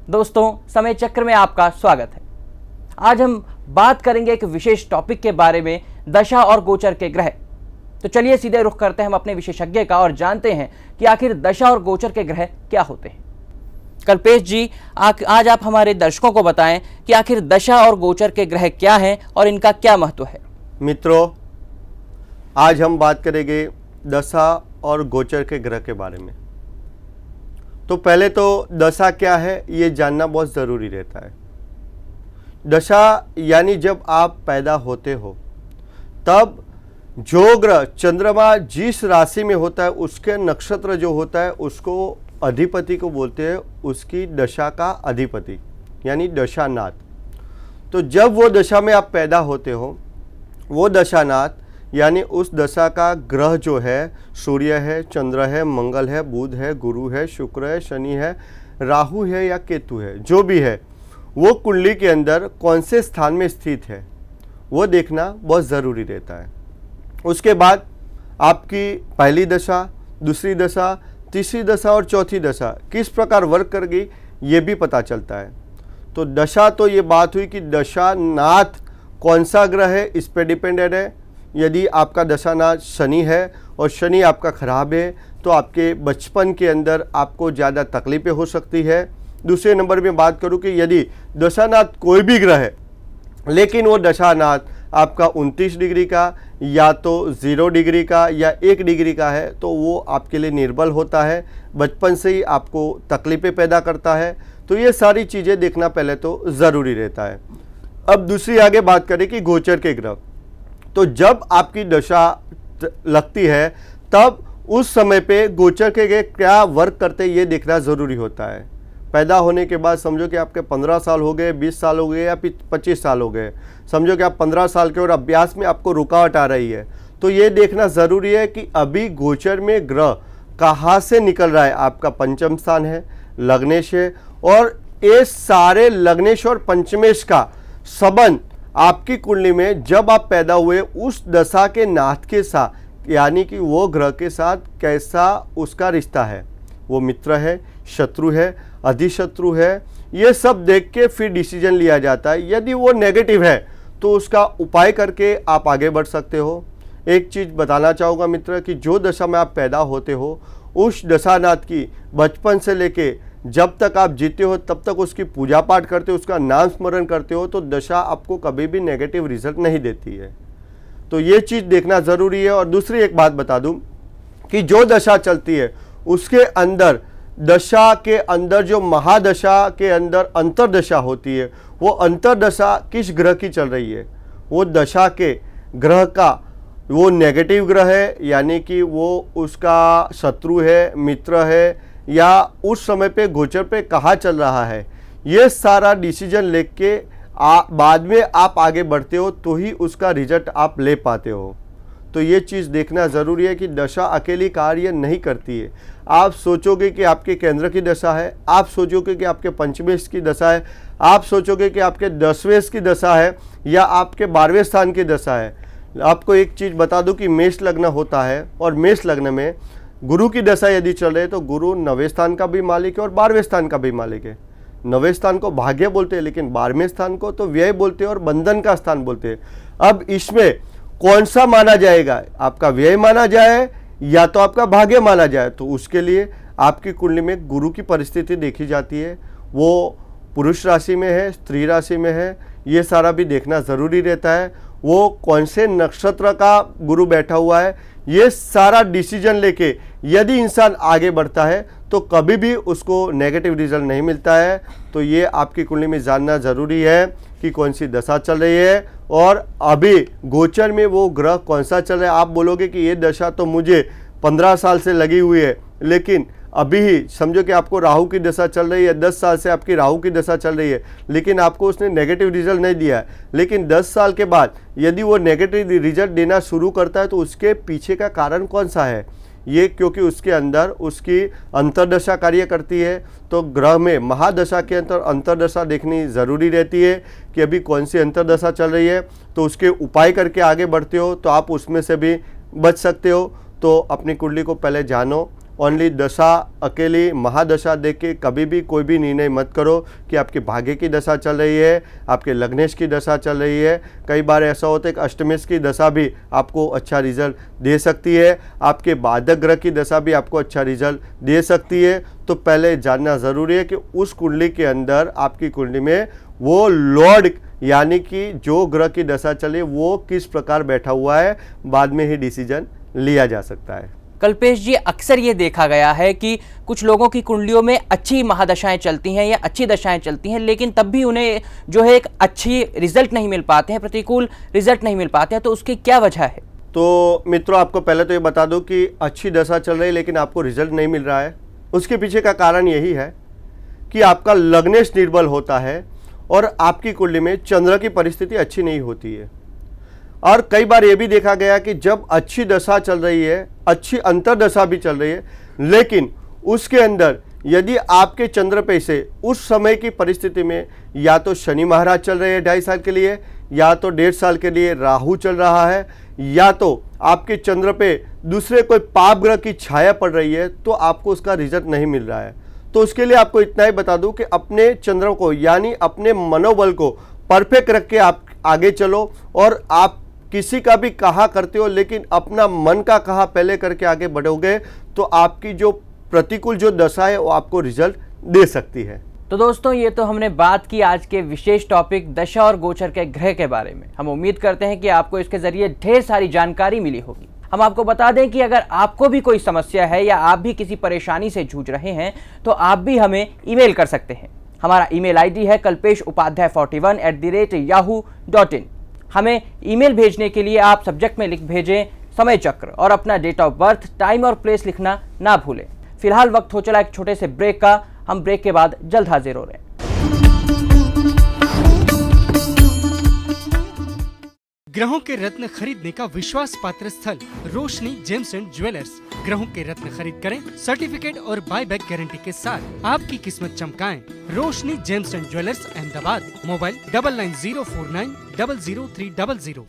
दोस्तों, समय चक्र में आपका स्वागत है। आज हम बात करेंगे एक विशेष टॉपिक के बारे में, दशा और गोचर के ग्रह। तो चलिए सीधे रुख करते हैं हम अपने विशेषज्ञ का और जानते हैं कि आखिर दशा और गोचर के ग्रह क्या होते हैं। कल्पेश जी, आज आप हमारे दर्शकों को बताएं कि आखिर दशा और गोचर के ग्रह क्या हैं और इनका क्या महत्व है। मित्रों, आज हम बात करेंगे दशा और गोचर के ग्रह के बारे में। तो पहले तो दशा क्या है ये जानना बहुत ज़रूरी रहता है। दशा यानी जब आप पैदा होते हो तब जो ग्रह, चंद्रमा जिस राशि में होता है उसके नक्षत्र जो होता है उसको अधिपति को बोलते हैं, उसकी दशा का अधिपति यानी दशानाथ। तो जब वो दशा में आप पैदा होते हो, वो दशानाथ यानी उस दशा का ग्रह जो है, सूर्य है, चंद्र है, मंगल है, बुध है, गुरु है, शुक्र है, शनि है, राहु है या केतु है, जो भी है, वो कुंडली के अंदर कौन से स्थान में स्थित है वो देखना बहुत ज़रूरी रहता है। उसके बाद आपकी पहली दशा, दूसरी दशा, तीसरी दशा और चौथी दशा किस प्रकार वर्क करेगी ये भी पता चलता है। तो दशा तो ये बात हुई कि दशानाथ कौन सा ग्रह है इस पर डिपेंडेड है। यदि आपका दशानाथ शनि है और शनि आपका खराब है तो आपके बचपन के अंदर आपको ज़्यादा तकलीफ़ें हो सकती है। दूसरे नंबर में बात करूं कि यदि दशानाथ कोई भी ग्रह है लेकिन वो दशानाथ आपका 29 डिग्री का या तो 0 डिग्री का या 1 डिग्री का है तो वो आपके लिए निर्बल होता है, बचपन से ही आपको तकलीफ़ें पैदा करता है। तो ये सारी चीज़ें देखना पहले तो ज़रूरी रहता है। अब दूसरी आगे बात करें कि गोचर के ग्रह। तो जब आपकी दशा लगती है तब उस समय पे गोचर के ग्रह क्या वर्क करते ये देखना ज़रूरी होता है। पैदा होने के बाद समझो कि आपके 15 साल हो गए, 20 साल हो गए या 25 साल हो गए, समझो कि आप 15 साल के और अभ्यास में आपको रुकावट आ रही है, तो ये देखना ज़रूरी है कि अभी गोचर में ग्रह कहाँ से निकल रहा है। आपका पंचम स्थान है, लग्नेश है, और ये सारे लग्नेश और पंचमेश का संबंध आपकी कुंडली में जब आप पैदा हुए उस दशा के नाथ के साथ यानी कि वो ग्रह के साथ कैसा उसका रिश्ता है, वो मित्र है, शत्रु है, अधिशत्रु है, ये सब देख के फिर डिसीजन लिया जाता है। यदि वो नेगेटिव है तो उसका उपाय करके आप आगे बढ़ सकते हो। एक चीज़ बताना चाहूँगा मित्र कि जो दशा में आप पैदा होते हो उस दशानाथ की बचपन से लेके जब तक आप जीते हो तब तक उसकी पूजा पाठ करते हो, उसका नाम स्मरण करते हो, तो दशा आपको कभी भी नेगेटिव रिजल्ट नहीं देती है। तो ये चीज़ देखना ज़रूरी है। और दूसरी एक बात बता दूं कि जो दशा चलती है उसके अंदर, दशा के अंदर जो महादशा के अंदर अंतरदशा होती है, वो अंतरदशा किस ग्रह की चल रही है, वो दशा के ग्रह का वो नेगेटिव ग्रह है यानी कि वो उसका शत्रु है, मित्र है, या उस समय पे गोचर पे कहाँ चल रहा है, ये सारा डिसीजन लेके बाद में आप आगे बढ़ते हो तो ही उसका रिजल्ट आप ले पाते हो। तो ये चीज़ देखना ज़रूरी है कि दशा अकेली कार्य नहीं करती है। आप सोचोगे कि आपके केंद्र की दशा है, आप सोचोगे कि आपके पंचमेश की दशा है, आप सोचोगे कि आपके 10वें की दशा है या आपके 12वें स्थान की दशा है। आपको एक चीज़ बता दूं कि मेष लग्न होता है और मेष लग्न में गुरु की दशा यदि चल रही है तो गुरु 9वें स्थान का भी मालिक है और 12वें स्थान का भी मालिक है। 9वें स्थान को भाग्य बोलते हैं लेकिन 12वें स्थान को तो व्यय बोलते हैं और बंधन का स्थान बोलते हैं। अब इसमें कौन सा माना जाएगा, आपका व्यय माना जाए या तो आपका भाग्य माना जाए, तो उसके लिए आपकी कुंडली में गुरु की परिस्थिति देखी जाती है, वो पुरुष राशि में है, स्त्री राशि में है, ये सारा भी देखना ज़रूरी रहता है। वो कौन से नक्षत्र का गुरु बैठा हुआ है, ये सारा डिसीजन लेके यदि इंसान आगे बढ़ता है तो कभी भी उसको नेगेटिव रिजल्ट नहीं मिलता है। तो ये आपकी कुंडली में जानना ज़रूरी है कि कौन सी दशा चल रही है और अभी गोचर में वो ग्रह कौन सा चल रहा है। आप बोलोगे कि ये दशा तो मुझे 15 साल से लगी हुई है, लेकिन अभी ही समझो कि आपको राहु की दशा चल रही है, 10 साल से आपकी राहु की दशा चल रही है, लेकिन आपको उसने नेगेटिव रिजल्ट नहीं दिया है। लेकिन 10 साल के बाद यदि वो नेगेटिव रिजल्ट देना शुरू करता है तो उसके पीछे का कारण कौन सा है, ये क्योंकि उसके अंदर उसकी अंतरदशा कार्य करती है। तो ग्रह में महादशा के अंदर अंतरदशा देखनी ज़रूरी रहती है कि अभी कौन सी अंतरदशा चल रही है, तो उसके उपाय करके आगे बढ़ते हो तो आप उसमें से भी बच सकते हो। तो अपनी कुंडली को पहले जानो, ओनली दशा अकेली महादशा देख के कभी भी कोई भी निर्णय मत करो कि आपके भाग्य की दशा चल रही है, आपके लग्नेश की दशा चल रही है। कई बार ऐसा होता है कि अष्टमेश की दशा भी आपको अच्छा रिजल्ट दे सकती है, आपके बाधक ग्रह की दशा भी आपको अच्छा रिजल्ट दे सकती है। तो पहले जानना ज़रूरी है कि उस कुंडली के अंदर आपकी कुंडली में वो लॉर्ड यानी कि जो ग्रह की दशा चले वो किस प्रकार बैठा हुआ है, बाद में ही डिसीजन लिया जा सकता है। कल्पेश जी, अक्सर ये देखा गया है कि कुछ लोगों की कुंडलियों में अच्छी महादशाएं चलती हैं या अच्छी दशाएं चलती हैं, लेकिन तब भी उन्हें जो है एक अच्छी रिजल्ट नहीं मिल पाते हैं, प्रतिकूल रिजल्ट नहीं मिल पाते हैं, तो उसकी क्या वजह है? तो मित्रों, आपको पहले तो ये बता दूं कि अच्छी दशा चल रही है लेकिन आपको रिजल्ट नहीं मिल रहा है, उसके पीछे का कारण यही है कि आपका लग्नेश निर्बल होता है और आपकी कुंडली में चंद्र की परिस्थिति अच्छी नहीं होती है। और कई बार ये भी देखा गया कि जब अच्छी दशा चल रही है, अच्छी अंतरदशा भी चल रही है, लेकिन उसके अंदर यदि आपके चंद्र पे से उस समय की परिस्थिति में या तो शनि महाराज चल रहे हैं 2.5 साल के लिए, या तो 1.5 साल के लिए राहु चल रहा है, या तो आपके चंद्र पे दूसरे कोई पाप ग्रह की छाया पड़ रही है, तो आपको उसका रिजल्ट नहीं मिल रहा है। तो उसके लिए आपको इतना ही बता दूं कि अपने चंद्र को यानी अपने मनोबल को परफेक्ट रख के आप आगे चलो। और आप किसी का भी कहा करते हो लेकिन अपना मन का कहा पहले करके आगे बढ़ोगे तो आपकी जो प्रतिकूल जो दशा है वो आपको रिजल्ट दे सकती है। तो दोस्तों, ये तो हमने बात की आज के विशेष टॉपिक दशा और गोचर के ग्रह के बारे में। हम उम्मीद करते हैं कि आपको इसके जरिए ढेर सारी जानकारी मिली होगी। हम आपको बता दें कि अगर आपको भी कोई समस्या है या आप भी किसी परेशानी से जूझ रहे हैं तो आप भी हमें ईमेल कर सकते हैं। हमारा ईमेल आईडी है kalpeshupadhyay41@yahoo.in। हमें ईमेल भेजने के लिए आप सब्जेक्ट में लिख भेजें समय चक्र और अपना डेट ऑफ बर्थ, टाइम और प्लेस लिखना ना भूलें। फिलहाल वक्त हो चला एक छोटे से ब्रेक का। हम ब्रेक के बाद जल्द हाजिर हो रहे हैं। ग्रहों के रत्न खरीदने का विश्वास पात्र स्थल रोशनी जेम्स एंड ज्वेलर्स। ग्रहों के रत्न खरीद करें सर्टिफिकेट और बाय बैक गारंटी के साथ। आपकी किस्मत चमकाएं। Roshni gems and jewellers, Ahmedabad. Mobile 9904900300।